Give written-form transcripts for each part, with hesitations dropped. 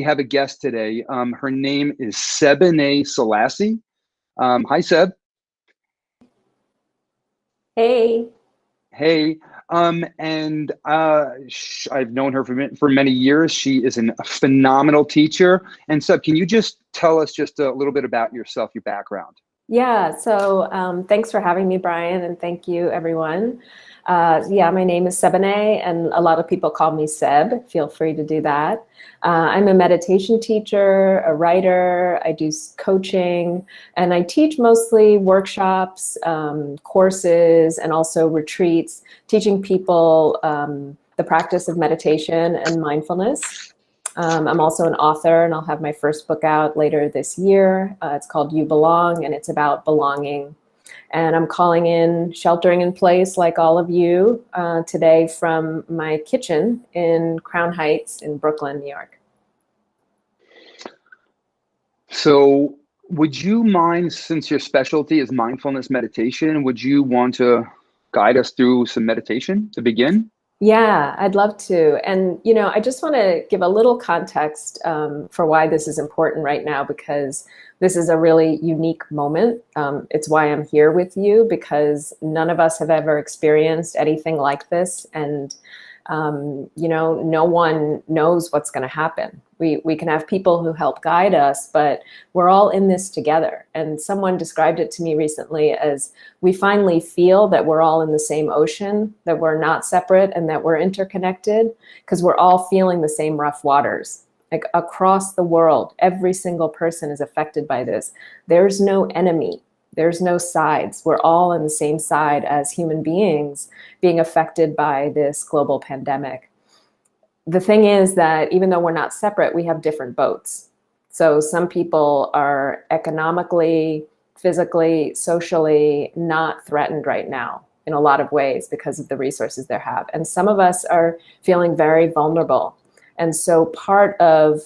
have a guest today. Her name is Sebene Selassie. Hi, Seb. Hey. Hey. I've known her for many years. She is a phenomenal teacher. And Seb, can you just tell us just a little bit about yourself, your background? Yeah, so thanks for having me, Brian, and thank you, everyone. Yeah, my name is Sebene, and a lot of people call me Seb. Feel free to do that. I'm a meditation teacher, a writer, I do coaching, and I teach mostly workshops, courses, and also retreats, teaching people the practice of meditation and mindfulness. I'm also an author, and I'll have my first book out later this year. It's called You Belong, and it's about belonging. And I'm calling in, sheltering in place like all of you today from my kitchen in Crown Heights in Brooklyn, New York. So would you mind, since your specialty is mindfulness meditation, would you want to guide us through some meditation to begin? Yeah, I'd love to. And, I just want to give a little context for why this is important right now, because this is a really unique moment. It's why I'm here with you, because none of us have ever experienced anything like this. And, no one knows what's going to happen. We can have people who help guide us, but we're all in this together. And someone described it to me recently as we finally feel that we're all in the same ocean, that we're not separate and that we're interconnected, because we're all feeling the same rough waters. Like across the world, every single person is affected by this. There's no enemy. There's no sides. We're all on the same side as human beings being affected by this global pandemic. The thing is that even though we're not separate, we have different boats. So some people are economically, physically, socially not threatened right now in a lot of ways because of the resources they have. And some of us are feeling very vulnerable. And so part of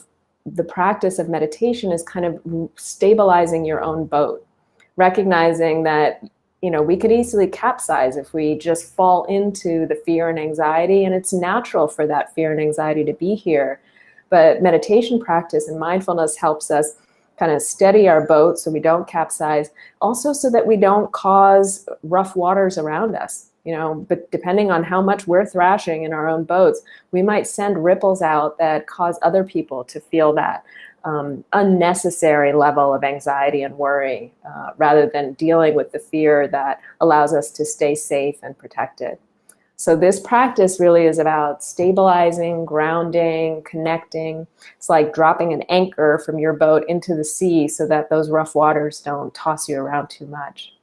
the practice of meditation is kind of stabilizing your own boat, recognizing that we could easily capsize if we just fall into the fear and anxiety, and it's natural for that fear and anxiety to be here. But meditation practice and mindfulness helps us kind of steady our boat so we don't capsize, also so that we don't cause rough waters around us. But depending on how much we're thrashing in our own boats, we might send ripples out that cause other people to feel that unnecessary level of anxiety and worry, rather than dealing with the fear that allows us to stay safe and protected. So this practice really is about stabilizing, grounding, connecting. It's like dropping an anchor from your boat into the sea so that those rough waters don't toss you around too much.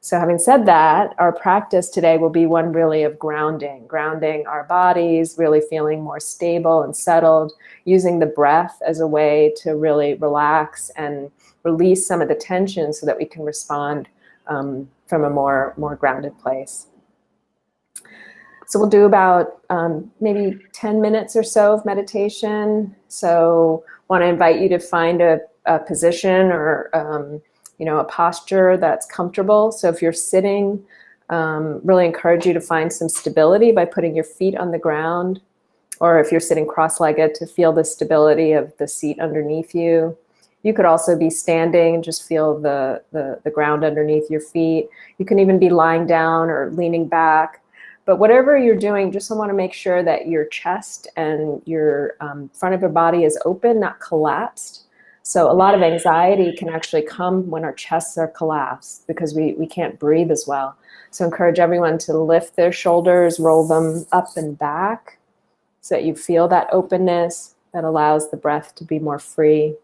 So having said that, our practice today will be one really of grounding our bodies, really feeling more stable and settled, using the breath as a way to really relax and release some of the tension so that we can respond from a more grounded place. So we'll do about maybe 10 minutes or so of meditation. So want to invite you to find a position or a posture that's comfortable. So if you're sitting, really encourage you to find some stability by putting your feet on the ground, or if you're sitting cross-legged, to feel the stability of the seat underneath you. You could also be standing and just feel the ground underneath your feet. You can even be lying down or leaning back. But whatever you're doing, just want to make sure that your chest and your front of your body is open, not collapsed. So a lot of anxiety can actually come when our chests are collapsed because we can't breathe as well. So encourage everyone to lift their shoulders, roll them up and back so that you feel that openness that allows the breath to be more free.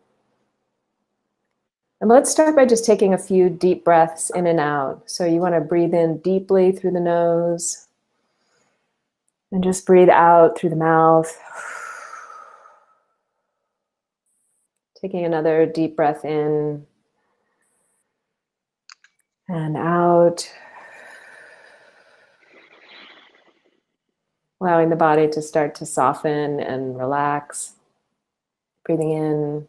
And let's start by just taking a few deep breaths in and out. So you want to breathe in deeply through the nose and just breathe out through the mouth. Taking another deep breath in and out. Allowing the body to start to soften and relax. Breathing in.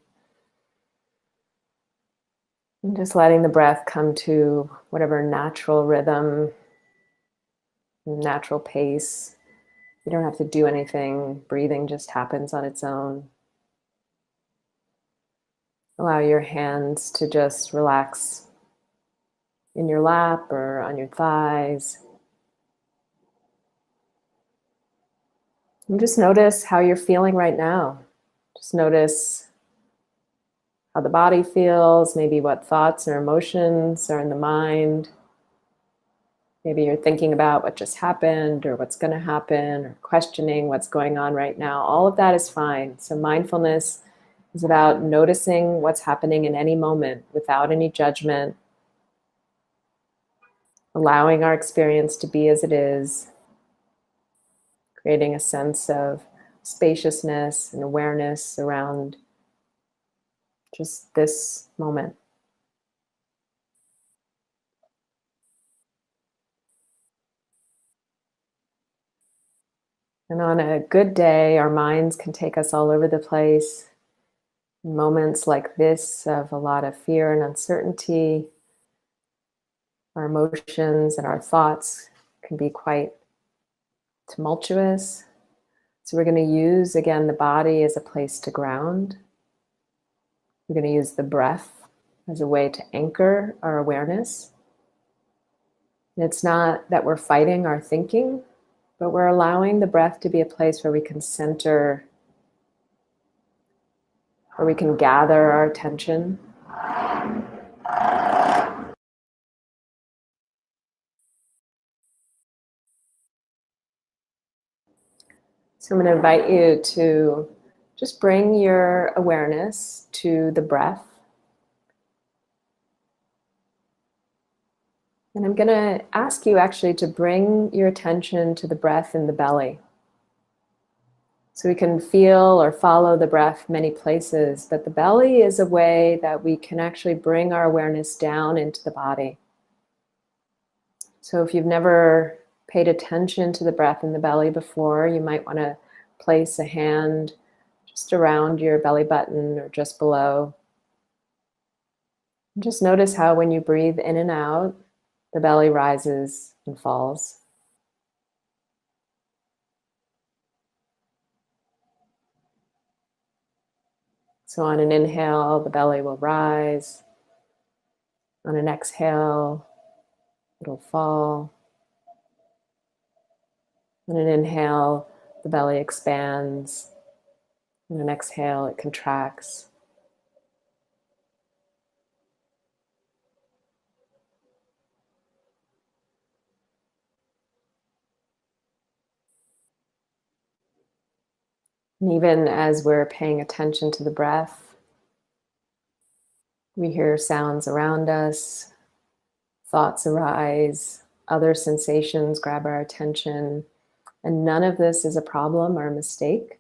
And just letting the breath come to whatever natural rhythm, natural pace. You don't have to do anything. Breathing just happens on its own. Allow your hands to just relax in your lap or on your thighs. And just notice how you're feeling right now. Just notice how the body feels, maybe what thoughts or emotions are in the mind. Maybe you're thinking about what just happened or what's going to happen or questioning what's going on right now. All of that is fine. So mindfulness is about noticing what's happening in any moment without any judgment, allowing our experience to be as it is, creating a sense of spaciousness and awareness around just this moment. And on a good day, our minds can take us all over the place. In moments like this of a lot of fear and uncertainty, our emotions and our thoughts can be quite tumultuous. So we're going to use, again, the body as a place to ground. We're going to use the breath as a way to anchor our awareness. And it's not that we're fighting our thinking, but we're allowing the breath to be a place where we can center, where we can gather our attention. So I'm going to invite you to just bring your awareness to the breath. And I'm going to ask you actually to bring your attention to the breath in the belly. So we can feel or follow the breath many places, but the belly is a way that we can actually bring our awareness down into the body. So if you've never paid attention to the breath in the belly before, you might want to place a hand just around your belly button or just below. And just notice how when you breathe in and out, the belly rises and falls. So on an inhale, the belly will rise. On an exhale, it'll fall. On an inhale, the belly expands. On an exhale, it contracts. And even as we're paying attention to the breath, we hear sounds around us, thoughts arise, other sensations grab our attention, and none of this is a problem or a mistake.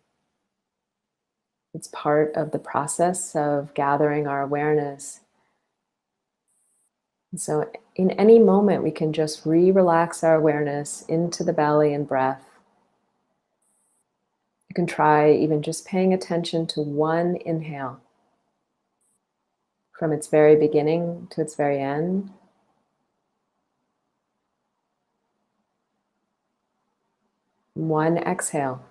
It's part of the process of gathering our awareness. And so in any moment, we can just relax our awareness into the belly and breath. You can try even just paying attention to one inhale from its very beginning to its very end. One exhale.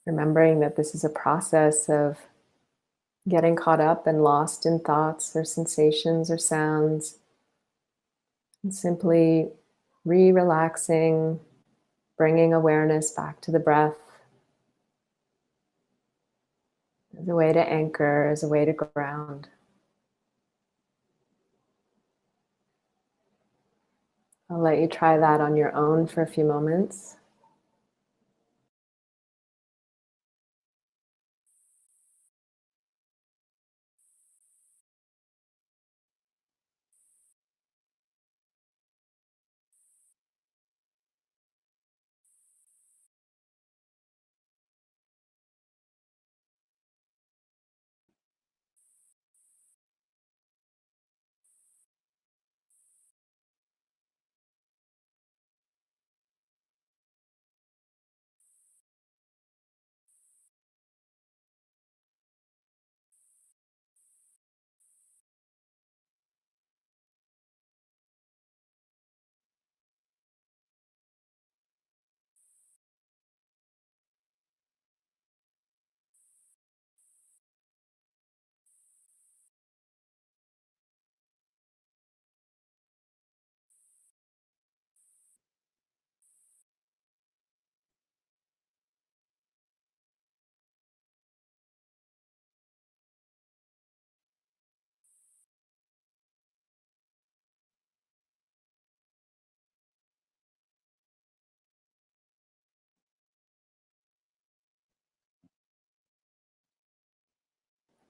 Remembering that this is a process of getting caught up and lost in thoughts or sensations or sounds, and simply relaxing, bringing awareness back to the breath as a way to anchor, as a way to ground. I'll let you try that on your own for a few moments.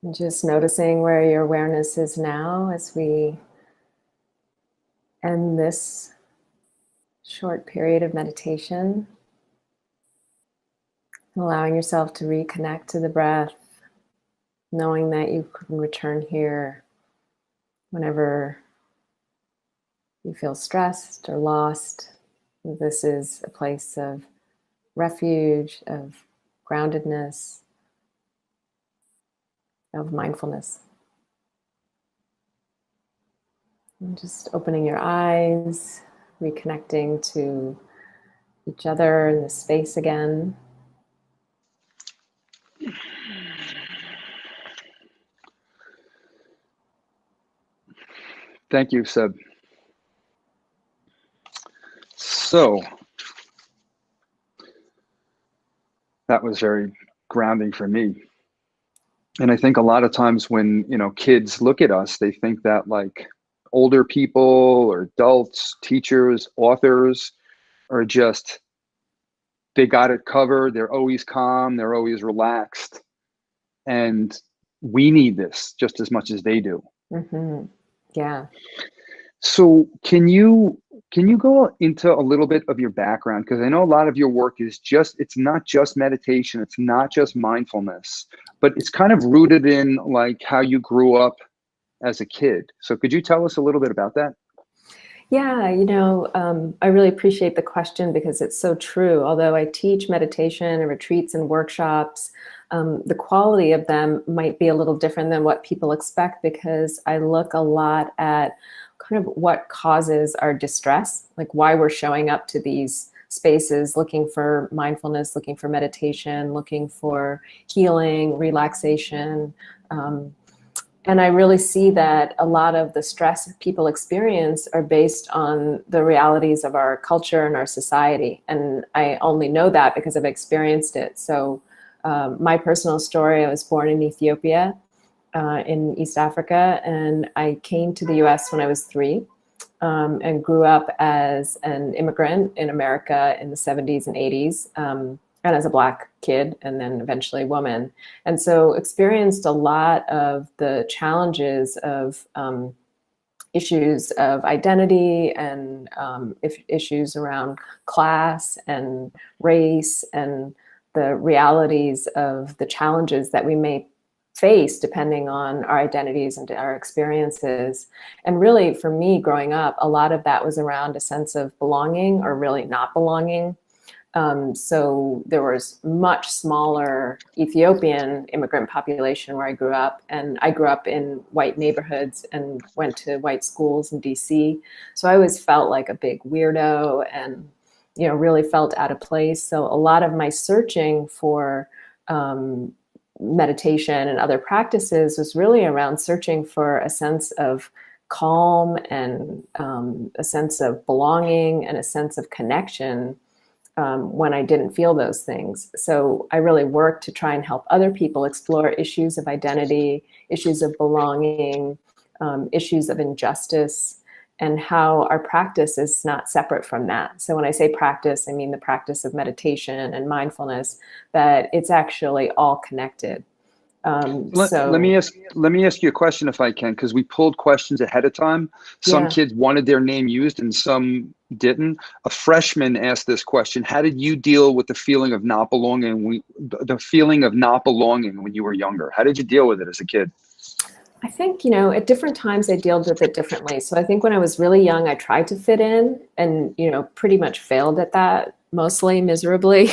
And just noticing where your awareness is now as we end this short period of meditation. Allowing yourself to reconnect to the breath, knowing that you can return here whenever you feel stressed or lost. This is a place of refuge, of groundedness, of mindfulness. And just opening your eyes, reconnecting to each other in the space again. Thank you, Seb. So that was very grounding for me. And I think a lot of times when, kids look at us, they think that like older people or adults, teachers, authors are just, they got it covered. They're always calm. They're always relaxed. And we need this just as much as they do. Mm-hmm. Yeah. So can you go into a little bit of your background? Because I know a lot of your work is it's not just meditation, it's not just mindfulness, but it's kind of rooted in like how you grew up as a kid. So could you tell us a little bit about that? Yeah, I really appreciate the question because it's so true. Although I teach meditation and retreats and workshops, the quality of them might be a little different than what people expect because I look a lot at kind of what causes our distress, like why we're showing up to these spaces looking for mindfulness, looking for meditation, looking for healing, relaxation. And I really see that a lot of the stress people experience are based on the realities of our culture and our society. And I only know that because I've experienced it. So my personal story, I was born in Ethiopia, in East Africa, and I came to the US when I was 3 and grew up as an immigrant in America in the 70s and 80s. And as a Black kid, and then eventually woman. And so experienced a lot of the challenges of issues of identity and issues around class and race and the realities of the challenges that we may face depending on our identities and our experiences. And really, for me, growing up, a lot of that was around a sense of belonging or really not belonging. So there was much smaller Ethiopian immigrant population where I grew up, and I grew up in white neighborhoods and went to white schools in DC. So I always felt like a big weirdo and, really felt out of place. So a lot of my searching for meditation and other practices was really around searching for a sense of calm and a sense of belonging and a sense of connection when I didn't feel those things. So I really worked to try and help other people explore issues of identity, issues of belonging, issues of injustice, and how our practice is not separate from that. So when I say practice, I mean the practice of meditation and mindfulness, that it's actually all connected. Let me ask you a question if I can, because we pulled questions ahead of time. Some kids wanted their name used and some didn't. A freshman asked this question: how did you deal with the feeling of not belonging when you were younger? How did you deal with it as a kid? I think, at different times I dealt with it differently. So I think when I was really young, I tried to fit in and, pretty much failed at that, mostly miserably.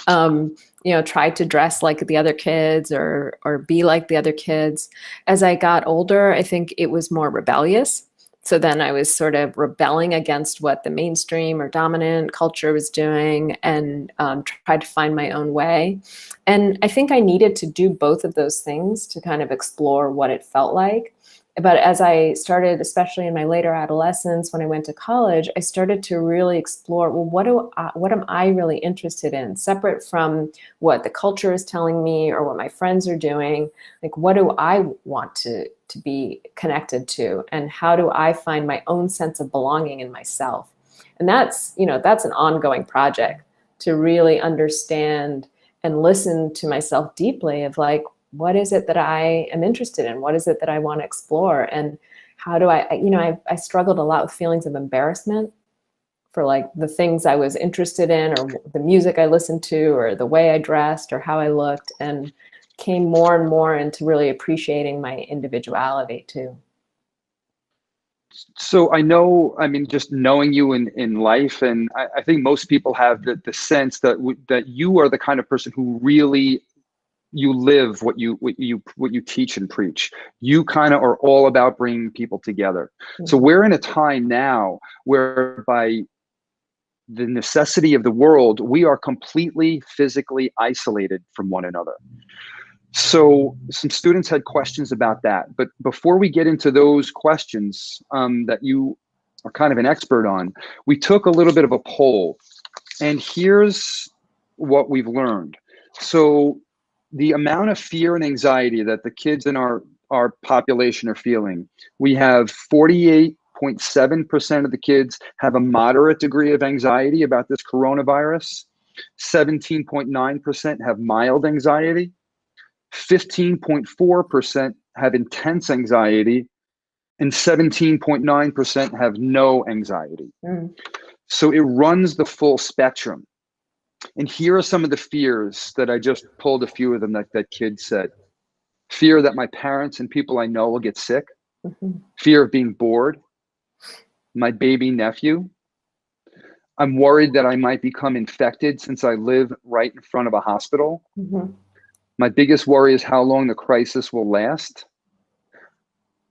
Tried to dress like the other kids or be like the other kids. As I got older, I think it was more rebellious. So then I was sort of rebelling against what the mainstream or dominant culture was doing and tried to find my own way. And I think I needed to do both of those things to kind of explore what it felt like. But as I started, especially in my later adolescence, when I went to college, I started to really explore, well, what am I really interested in, separate from what the culture is telling me or what my friends are doing? Like, what do I want to be connected to, and how do I find my own sense of belonging in myself? And that's an ongoing project to really understand and listen to myself deeply of like, what is it that I am interested in? What is it that I want to explore? And how do I struggled a lot with feelings of embarrassment for like the things I was interested in, or the music I listened to, or the way I dressed, or how I looked, and came more and more into really appreciating my individuality too. So I know, I mean, just knowing you in life, and I think most people have the sense that that you are the kind of person who really, you live what you teach and preach. You kind of are all about bringing people together. So Mm-hmm. we're in a time now whereby the necessity of the world, we are completely physically isolated from one another. So some students had questions about that. But before we get into those questions that you are kind of an expert on, we took a little bit of a poll. And here's what we've learned. So the amount of fear and anxiety that the kids in our population are feeling, we have 48.7% of the kids have a moderate degree of anxiety about this coronavirus. 17.9% have mild anxiety. 15.4% have intense anxiety, and 17.9% have no anxiety. Mm. So it runs the full spectrum. And here are some of the fears that I just pulled a few of them that kid said. Fear that my parents and people I know will get sick. Mm-hmm. Fear of being bored. My baby nephew. I'm worried that I might become infected since I live right in front of a hospital. Mm-hmm. My biggest worry is how long the crisis will last.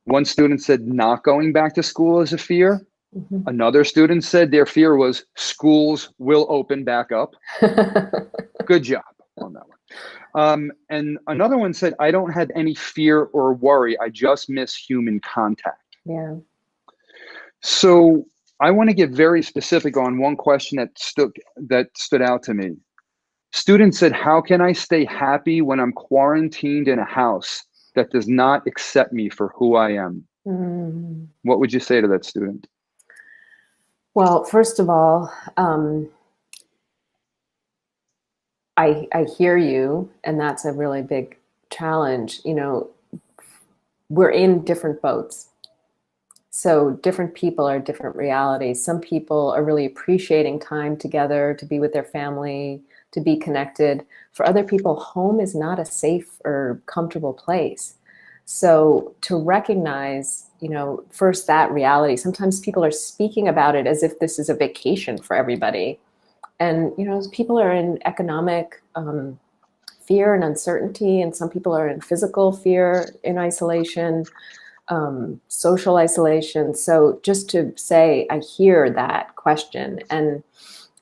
One student said not going back to school is a fear. Mm-hmm. Another student said their fear was schools will open back up. Good job on that one. And another one said, I don't have any fear or worry. I just miss human contact. Yeah. So I want to get very specific on one question that stood out to me. Students said, how can I stay happy when I'm quarantined in a house that does not accept me for who I am? Mm. What would you say to that student? Well, first of all, I hear you, and that's a really big challenge. You know, we're in different boats. So different people are different realities. Some people are really appreciating time together, to be with their family, to be connected. For other people, home is not a safe or comfortable place. So to recognize, you know, first that reality, sometimes people are speaking about it as if this is a vacation for everybody. And, you know, people are in economic fear and uncertainty, and some people are in physical fear, in isolation, social isolation. So just to say, I hear that question. And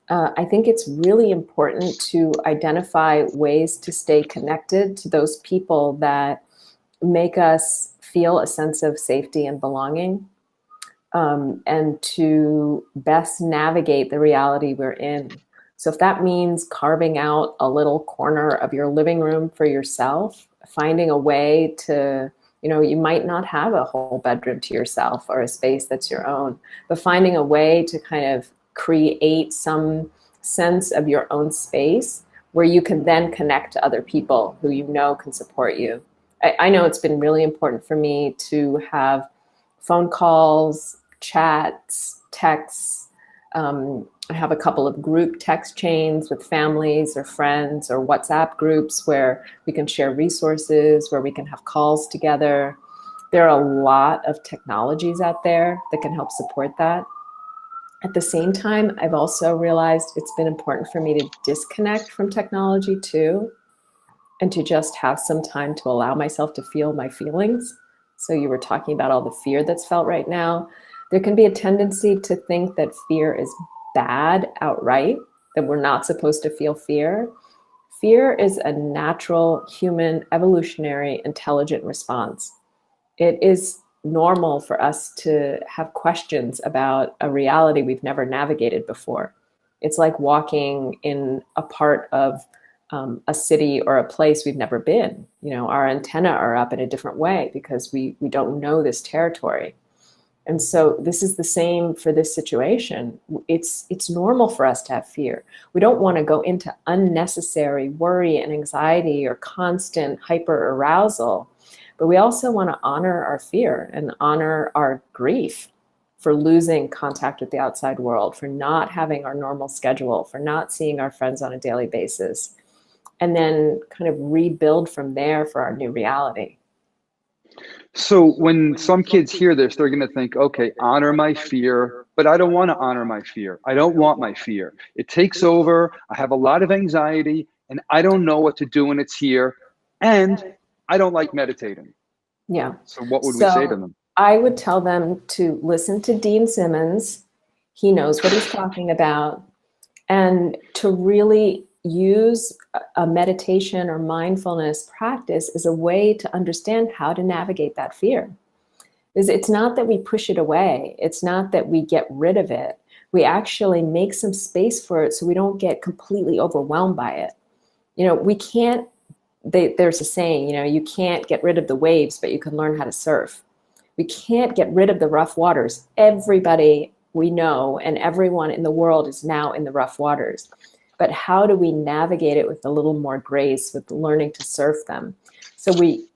I think it's really important to identify ways to stay connected to those people that make us feel a sense of safety and belonging, and to best navigate the reality we're in. So if that means carving out a little corner of your living room for yourself, finding a way to, you know, you might not have a whole bedroom to yourself or a space that's your own, but finding a way to kind of create some sense of your own space where you can then connect to other people who you know can support you. I know it's been really important for me to have phone calls, chats, texts. I have a couple of group text chains with families or friends, or WhatsApp groups where we can share resources, where we can have calls together. There are a lot of technologies out there that can help support that. At the same time, I've also realized it's been important for me to disconnect from technology too, and to just have some time to allow myself to feel my feelings. So you were talking about all the fear that's felt right now. There can be a tendency to think that fear is bad outright, that we're not supposed to feel fear. Fear is a natural, human, evolutionary, intelligent response. It is normal for us to have questions about a reality we've never navigated before. It's like walking in a part of a city or a place we've never been. You know, our antennae are up in a different way because we don't know this territory. And so this is the same for this situation. It's normal for us to have fear. We don't want to go into unnecessary worry and anxiety or constant hyper arousal, but we also want to honor our fear and honor our grief for losing contact with the outside world, for not having our normal schedule, for not seeing our friends on a daily basis, and then kind of rebuild from there for our new reality. So when some kids hear this, they're going to think, okay, honor my fear, but I don't want to honor my fear. I don't want my fear. It takes over. I have a lot of anxiety and I don't know what to do when it's here. And I don't like meditating. Yeah. So what would we say to them? I would tell them to listen to Dean Simmons. He knows what he's talking about, and to really use a meditation or mindfulness practice as a way to understand how to navigate that fear. It's not that we push it away. It's not that we get rid of it. We actually make some space for it so we don't get completely overwhelmed by it. You know, we can't, there's a saying, you know, you can't get rid of the waves, but you can learn how to surf. We can't get rid of the rough waters. Everybody we know and everyone in the world is now in the rough waters. But how do we navigate it with a little more grace, with learning to surf them? So the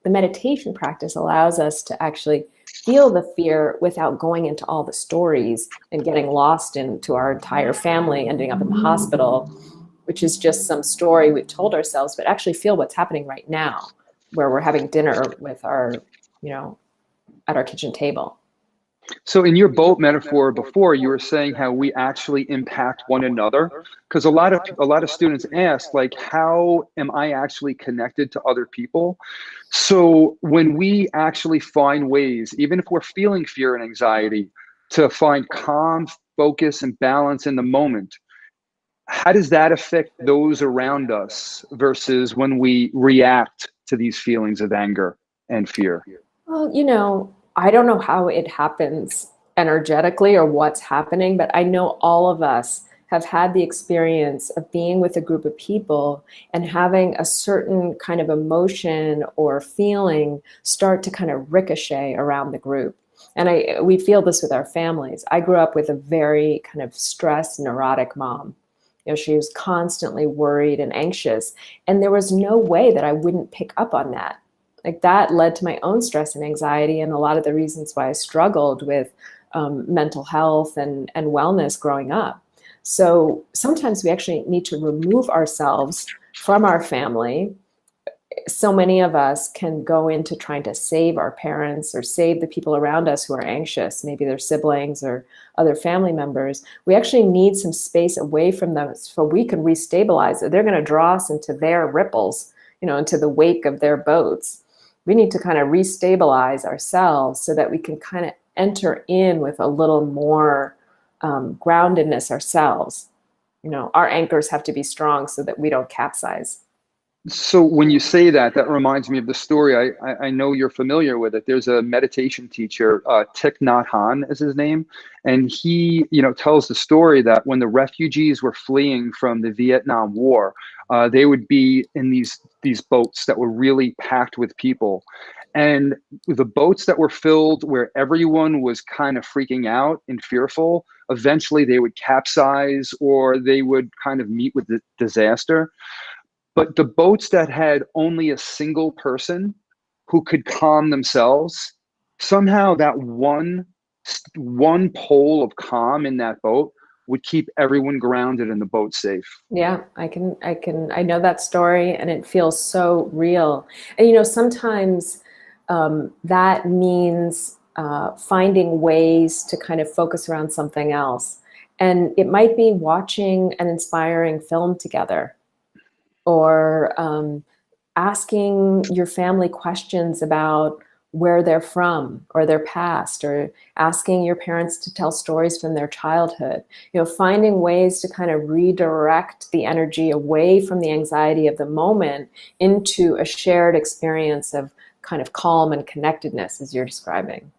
meditation practice allows us to actually feel the fear without going into all the stories and getting lost into our entire family ending up in the hospital, which is just some story we've told ourselves, but actually feel what's happening right now, where we're having dinner with our, you know, at our kitchen table. So in your boat metaphor before, you were saying how we actually impact one another, because a lot of students ask, like, how am I actually connected to other people? So when we actually find ways, even if we're feeling fear and anxiety, to find calm, focus, and balance in the moment, how does that affect those around us versus when we react to these feelings of anger and fear? Well, you know, I don't know how it happens energetically or what's happening, but I know all of us have had the experience of being with a group of people and having a certain kind of emotion or feeling start to kind of ricochet around the group. And we feel this with our families. I grew up with a very kind of stressed, neurotic mom. You know, she was constantly worried and anxious, and there was no way that I wouldn't pick up on that. Like, that led to my own stress and anxiety and a lot of the reasons why I struggled with mental health and wellness growing up. So sometimes we actually need to remove ourselves from our family. So many of us can go into trying to save our parents or save the people around us who are anxious, maybe their siblings or other family members. We actually need some space away from them so we can restabilize it. They're going to draw us into their ripples, you know, into the wake of their boats. We need to kind of restabilize ourselves so that we can kind of enter in with a little more groundedness ourselves. You know, our anchors have to be strong so that we don't capsize. So when you say that, that reminds me of the story. I know you're familiar with it. There's a meditation teacher, Thich Nhat Hanh is his name, and he, you know, tells the story that when the refugees were fleeing from the Vietnam War, they would be in these boats that were really packed with people, and the boats that were filled where everyone was kind of freaking out and fearful, eventually they would capsize or they would kind of meet with the disaster. But the boats that had only a single person who could calm themselves, somehow that one pole of calm in that boat would keep everyone grounded and the boat safe. Yeah, I know that story and it feels so real. And, you know, sometimes that means finding ways to kind of focus around something else. And it might be watching an inspiring film together, or asking your family questions about where they're from or their past, or asking your parents to tell stories from their childhood. You know, finding ways to kind of redirect the energy away from the anxiety of the moment into a shared experience of kind of calm and connectedness, as you're describing.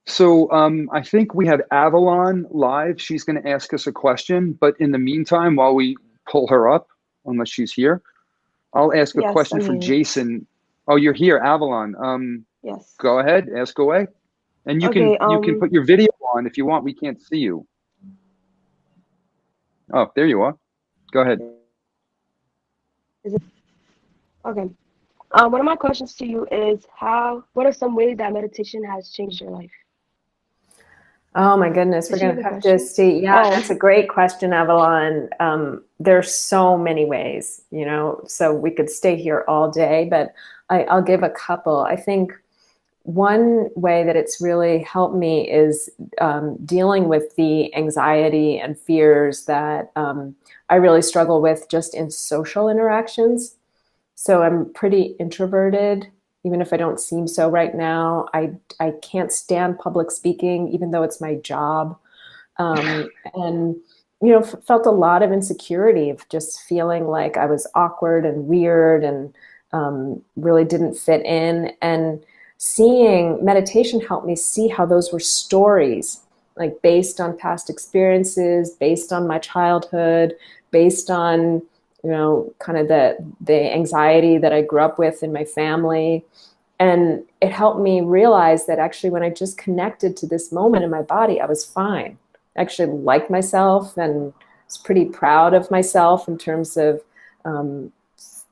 So I think we have Avalon live. She's going to ask us a question, but in the meantime, while we pull her up, unless she's here, I'll ask a Yes, question I'm for here. Jason. Oh, you're here, Avalon. Yes. Go ahead, ask away. And Okay. you can put your video on if you want. We can't see you. Oh, there you are. Go ahead. Is it okay? One of my questions to you is what are some ways that meditation has changed your life? Oh my goodness, we're Did you going have to a have to question? see. Yeah, Oh, that's a great question, Avalon. There's so many ways, so we could stay here all day, but I'll give a couple. I think one way that it's really helped me is dealing with the anxiety and fears that I really struggle with just in social interactions. So I'm pretty introverted, even if I don't seem so right now. I can't stand public speaking, even though it's my job. And felt a lot of insecurity of just feeling like I was awkward and weird and really didn't fit in. And seeing meditation helped me see how those were stories, like based on past experiences, based on my childhood, based on kind of the anxiety that I grew up with in my family. And it helped me realize that actually when I just connected to this moment in my body, I was fine. I actually liked myself and was pretty proud of myself in terms of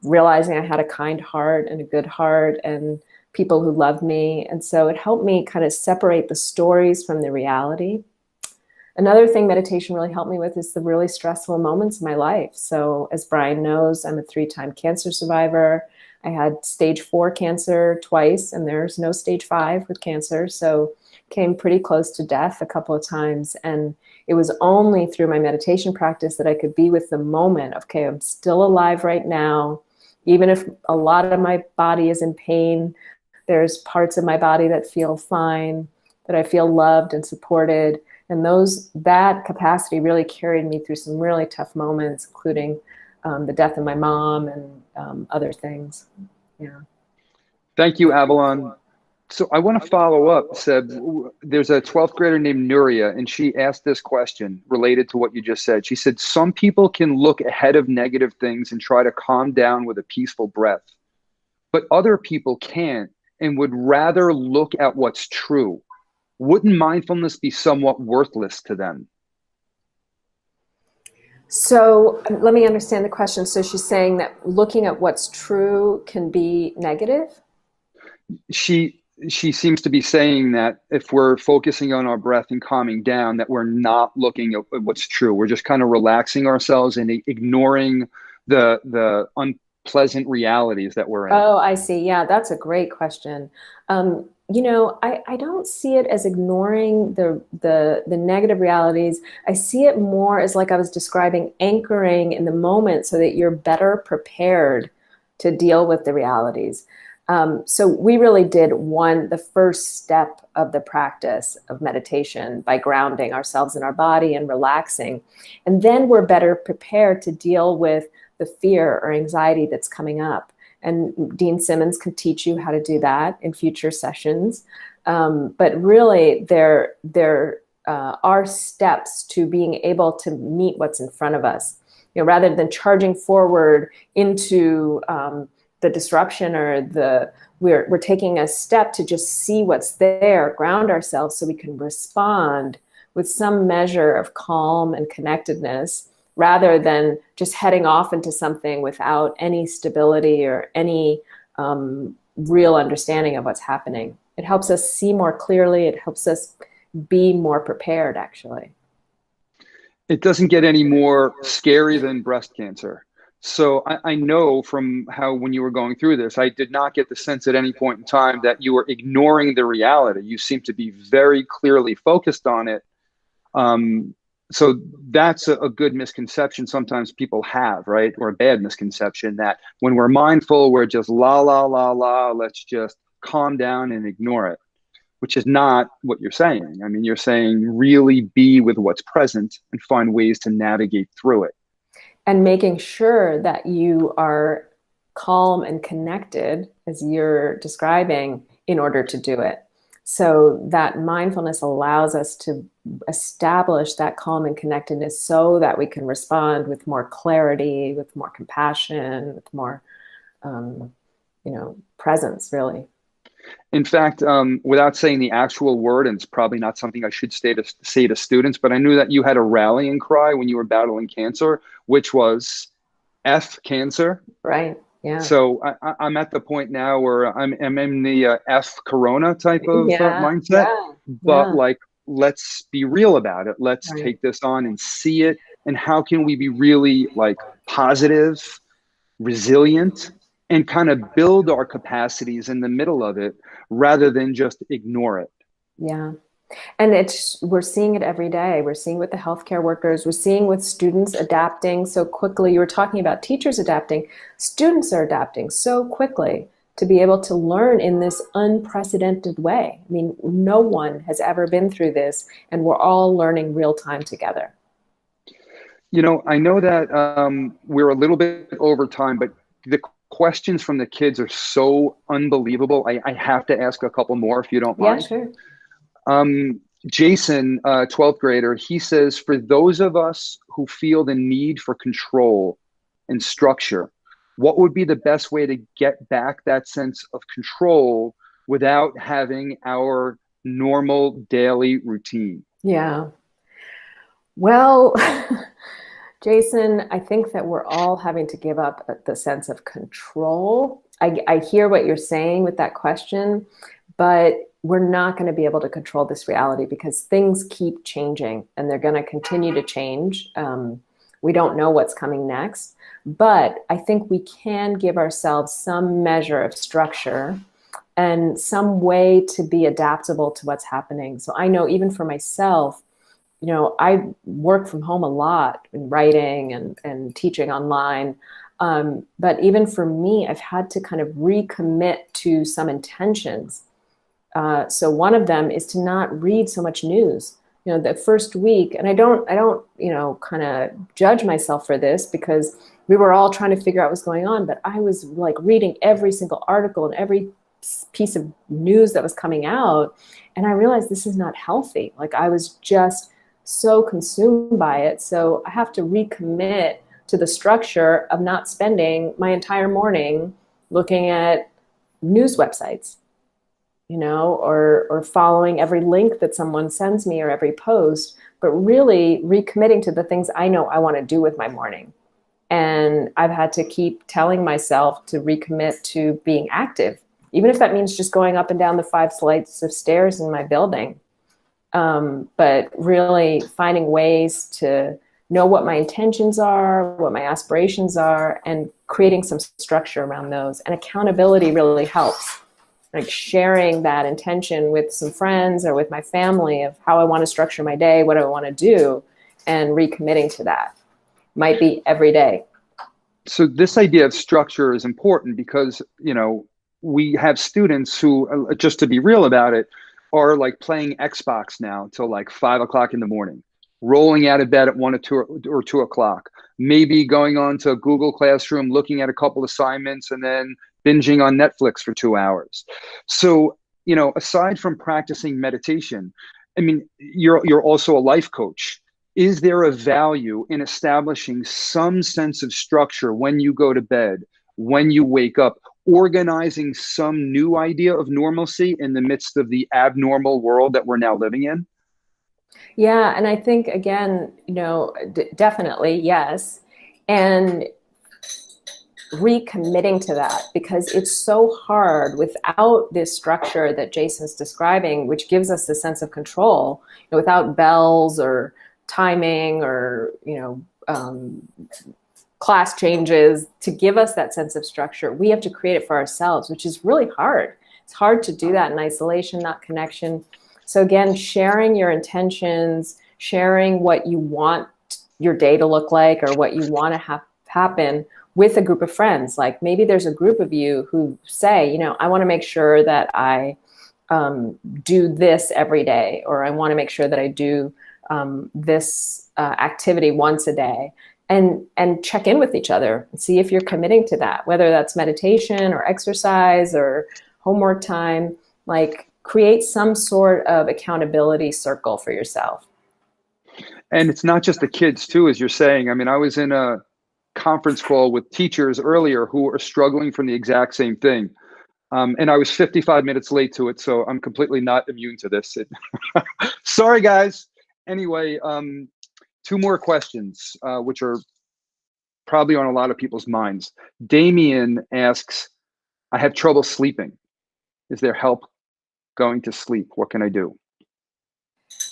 realizing I had a kind heart and a good heart and people who loved me. And so it helped me kind of separate the stories from the reality. Another thing meditation really helped me with is the really stressful moments in my life. So as Brian knows, I'm a 3-time cancer survivor. I had stage 4 cancer twice, and there's no stage 5 with cancer. So came pretty close to death a couple of times. And it was only through my meditation practice that I could be with the moment of, okay, I'm still alive right now. Even if a lot of my body is in pain, there's parts of my body that feel fine, that I feel loved and supported. And that capacity really carried me through some really tough moments, including the death of my mom and other things. Yeah. Thank you, Avalon. So I want to follow up, Seb. There's a 12th grader named Nuria, and she asked this question related to what you just said. She said, some people can look ahead of negative things and try to calm down with a peaceful breath, but other people can't and would rather look at what's true. Wouldn't mindfulness be somewhat worthless to them? So let me understand the question. So she's saying that looking at what's true can be negative? She seems to be saying that if we're focusing on our breath and calming down, that we're not looking at what's true. We're just kind of relaxing ourselves and ignoring the unpleasant realities that we're in. Oh, I see. Yeah, that's a great question. I don't see it as ignoring the negative realities. I see it more as, like I was describing, anchoring in the moment so that you're better prepared to deal with the realities. So we really did the first step of the practice of meditation by grounding ourselves in our body and relaxing. And then we're better prepared to deal with the fear or anxiety that's coming up. And Dean Simmons can teach you how to do that in future sessions. But really, there are steps to being able to meet what's in front of us. Rather than charging forward into the disruption or we're taking a step to just see what's there, ground ourselves so we can respond with some measure of calm and connectedness, rather than just heading off into something without any stability or any real understanding of what's happening. It helps us see more clearly. It helps us be more prepared, actually. It doesn't get any more scary than breast cancer. So I know from how, when you were going through this, I did not get the sense at any point in time that you were ignoring the reality. You seem to be very clearly focused on it. So that's a good misconception sometimes people have, right? Or a bad misconception, that when we're mindful, we're just la, la, la, la, let's just calm down and ignore it, which is not what you're saying. I mean, you're saying really be with what's present and find ways to navigate through it. And making sure that you are calm and connected, as you're describing, in order to do it. So that mindfulness allows us to establish that calm and connectedness so that we can respond with more clarity, with more compassion, with more, presence, really. In fact, without saying the actual word, and it's probably not something I should say to students, but I knew that you had a rallying cry when you were battling cancer, which was F cancer. Right. Yeah. So I'm at the point now where I'm in the F Corona type of Yeah. mindset, Yeah. but Yeah. like, let's be real about it. Let's Right. take this on and see it. And how can we be really like positive, resilient, and kind of build our capacities in the middle of it rather than just ignore it? Yeah. And we're seeing it every day. We're seeing with the healthcare workers, we're seeing with students adapting so quickly. You were talking about teachers adapting. Students are adapting so quickly to be able to learn in this unprecedented way. I mean, no one has ever been through this, and we're all learning real time together. I know that we're a little bit over time, but the questions from the kids are so unbelievable. I have to ask a couple more if you don't Yeah, mind. sure. Jason, 12th grader, he says, for those of us who feel the need for control and structure, what would be the best way to get back that sense of control without having our normal daily routine? Yeah. Well, Jason, I think that we're all having to give up the sense of control. I hear what you're saying with that question, but we're not going to be able to control this reality because things keep changing and they're going to continue to change. We don't know what's coming next, but I think we can give ourselves some measure of structure and some way to be adaptable to what's happening. So I know even for myself, I work from home a lot in writing and teaching online. But even for me, I've had to kind of recommit to some intentions. So one of them is to not read so much news. The first week, and I don't, kind of judge myself for this because we were all trying to figure out what's going on. But I was like reading every single article and every piece of news that was coming out. And I realized this is not healthy. Like I was just so consumed by it. So I have to recommit to the structure of not spending my entire morning looking at news websites, or following every link that someone sends me or every post, but really recommitting to the things I know I want to do with my morning. And I've had to keep telling myself to recommit to being active, even if that means just going up and down the 5 flights of stairs in my building. But really finding ways to know what my intentions are, what my aspirations are, and creating some structure around those. And accountability really helps. Like sharing that intention with some friends or with my family of how I want to structure my day, what I want to do, and recommitting to that. Might be every day. So this idea of structure is important because, we have students who, just to be real about it, are like playing Xbox now till like 5 o'clock in the morning, rolling out of bed at 1 or 2 o'clock, maybe going on to Google Classroom, looking at a couple assignments, and then binging on Netflix for 2 hours. So, aside from practicing meditation, I mean, you're also a life coach. Is there a value in establishing some sense of structure when you go to bed, when you wake up, organizing some new idea of normalcy in the midst of the abnormal world that we're now living in? Yeah, and I think again, definitely yes, and recommitting to that because it's so hard without this structure that Jason's describing, which gives us the sense of control, without bells or timing or class changes to give us that sense of structure. We have to create it for ourselves, which is really hard. It's hard to do that in isolation, not connection. So again, sharing your intentions, sharing what you want your day to look like or what you want to have happen with a group of friends. Like maybe there's a group of you who say, I want to make sure that I do this every day, or I want to make sure that I do this activity once a day. And check in with each other and see if you're committing to that, whether that's meditation or exercise or homework time. Like create some sort of accountability circle for yourself. And it's not just the kids too, as you're saying. I mean, I was in a conference call with teachers earlier who are struggling from the exact same thing. And I was 55 minutes late to it, so I'm completely not immune to this. Sorry, guys. Anyway, two more questions, which are probably on a lot of people's minds. Damien asks, I have trouble sleeping. Is there help going to sleep? What can I do?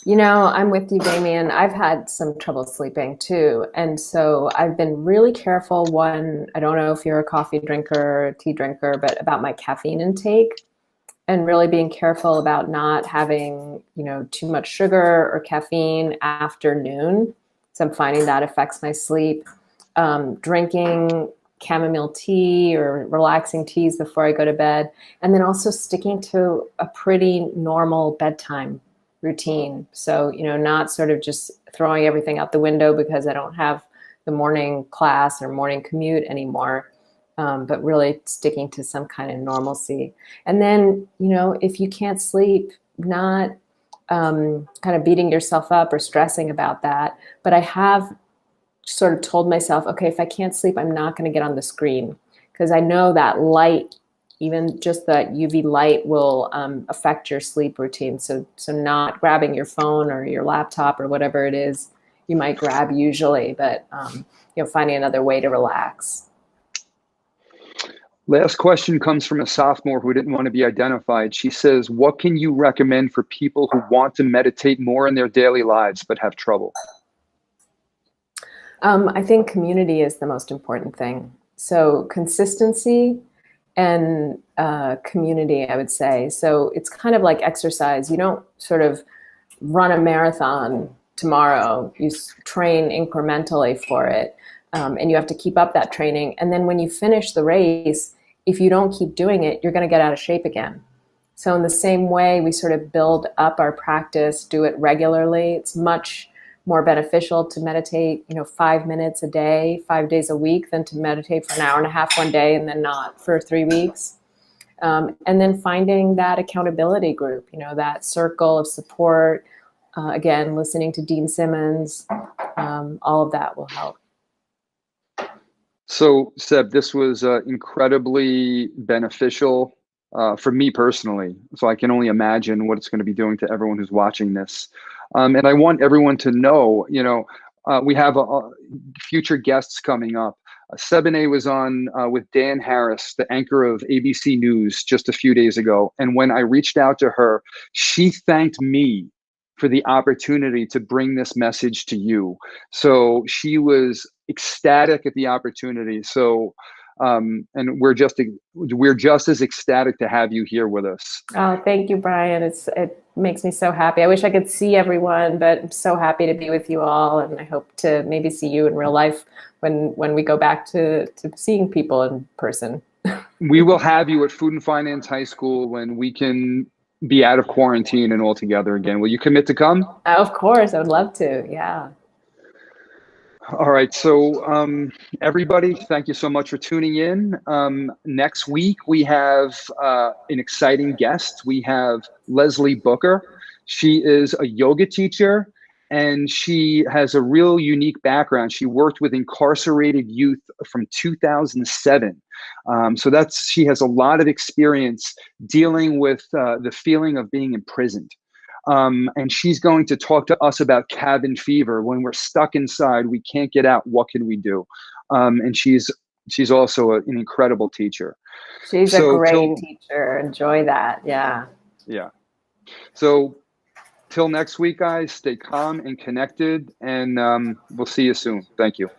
You know, I'm with you, Damien. I've had some trouble sleeping too. And so I've been really careful. One, I don't know if you're a coffee drinker or tea drinker, but about my caffeine intake and really being careful about not having, you know, too much sugar or caffeine after noon. So I'm finding that affects my sleep. Drinking chamomile tea or relaxing teas before I go to bed. And then also sticking to a pretty normal bedtime routine. So, you know, not sort of just throwing everything out the window because I don't have the morning class or morning commute anymore, but really sticking to some kind of normalcy. And then, you know, if you can't sleep, not kind of beating yourself up or stressing about that. But I have sort of told myself, okay, if I can't sleep, I'm not going to get on the screen because I know that light, even just that UV light will affect your sleep routine. So not grabbing your phone or your laptop or whatever it is you might grab usually, but you know, finding another way to relax. Last question comes from a sophomore who didn't want to be identified. She says, what can you recommend for people who want to meditate more in their daily lives but have trouble? I think community is the most important thing. So consistency and community, I would say. So it's kind of like exercise. You don't sort of run a marathon tomorrow. You train incrementally for it. And you have to keep up that training. And then when you finish the race, if you don't keep doing it, you're going to get out of shape again. So in the same way, we sort of build up our practice, do it regularly. It's much more beneficial to meditate, you know, 5 minutes a day, 5 days a week than to meditate for an hour and a half one day and then not for 3 weeks. And then finding that accountability group, you know, that circle of support, again, listening to Dean Simmons, all of that will help. So, Seb, this was incredibly beneficial for me personally. So I can only imagine what it's going to be doing to everyone who's watching this. And I want everyone to know, you know, we have future guests coming up. Sebene was on with Dan Harris, the anchor of ABC News, just a few days ago. And when I reached out to her, she thanked me for the opportunity to bring this message to you. So she was ecstatic at the opportunity. So, and we're just as ecstatic to have you here with us. Oh, thank you, Brian. It makes me so happy. I wish I could see everyone, but I'm so happy to be with you all, and I hope to maybe see you in real life when we go back to seeing people in person. We will have you at Food and Finance High School when we can be out of quarantine and all together again. Will you commit to come? Of course, I would love to. Yeah. All right. So everybody, thank you so much for tuning in. Next week, we have an exciting guest. We have Leslie Booker. She is a yoga teacher, and she has a real unique background. She worked with incarcerated youth from 2007. So she has a lot of experience dealing with the feeling of being imprisoned. And she's going to talk to us about cabin fever. When we're stuck inside, we can't get out. What can we do? And she's also an incredible teacher. She's a great teacher. Enjoy that. Yeah. Yeah. So till next week, guys, stay calm and connected, and we'll see you soon. Thank you.